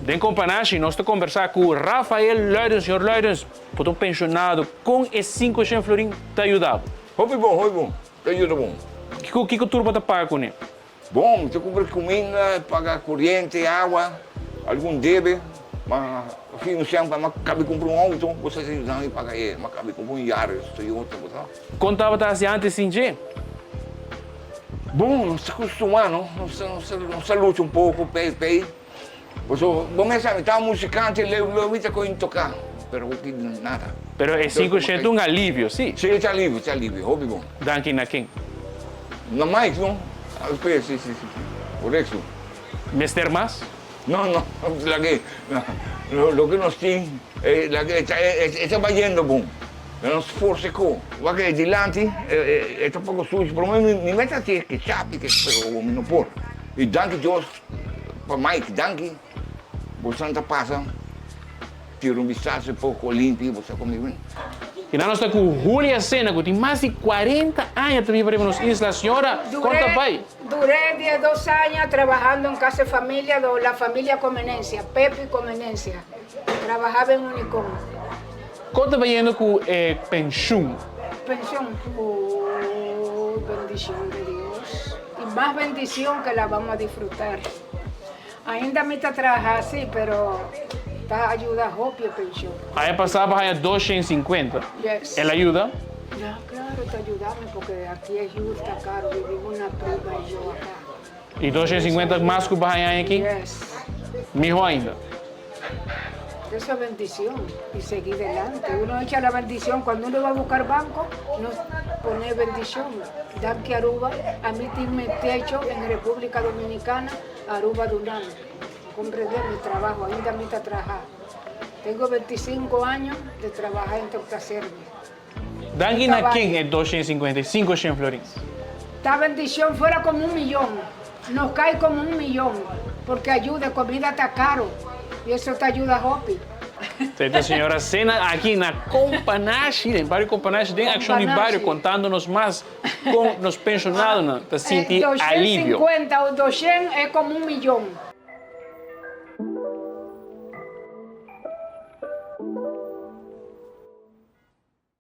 Den companhia, nós estamos conversar com o Rafael Luidens, senhor Luidens, por um pensionado com esses 500 florim te ajudar. Hobby bom. Te ajuda bom. Que a turma te paga com ele? Bom, te compra comida, paga corrente, água, algum débito, mas financiando para cabe comprar um auto, você não paga ele, mas cabe comprar um Yaris, Toyota, tá? Contava te antes sim, Jê? Bom, não se acostuma, não se luta um pouco, pei. Bom, mas sabe, tá musicante, eu vi que tocar, mas nada. Pero é 500 um alívio, sim? Sim, tá livre, hobby bom. Danke na quem? Não mais, não? Sim. Por isso. Mister Mas? No, lo que nos tiene, está yendo bom. Nos forse co, va che di lanti, è un poco sujo, però mi mette a te che chapi che spero non può. E danke Dios, per Mike, danke. Santa passa, tiro un vistazo un poco limpio, você comigo. E nós estamos com Julia Sena, que tem mais de 40 anos também para nos isla. Senhora, conta pai. Duré 2 años trabajando en Casa de Familia de la familia Comenencia, Pepe Comenencia. Trabajaba en Unicom. Conta vai indo com pensão. Pensión, bendición de Dios. Y más bendición que la vamos a disfrutar. Ainda me está trabajando así, pero está ayuda a Hopi pensión. Aí passava a 250. Yes. Ela ajuda? Ya, claro, te ayudamos porque aquí es justo, caro. Vivimos una prima y yo acá. E 250 mais que o Bahia aqui? Yes. Melhor ainda. Eso es bendición y seguir adelante. Uno echa la bendición cuando uno va a buscar banco, no pone bendición. Dan que Aruba, a mí me techo en República Dominicana, Aruba Durán. Comprende mi trabajo, ainda me está trabajando. Tengo 25 años de trabajar en Doctor Service. Danke na quem é 255 florins? Esta bendición fuera como 1 millón, nos cae como 1 millón, porque ayuda, comida está caro y eso te ayuda a Hopi. Então, senhora Sena, aqui na Companache, em vários Companache, tem ação de vários, contando-nos mais com os pensionados, para sentir alívio. 250 o 200 é como 1 millón.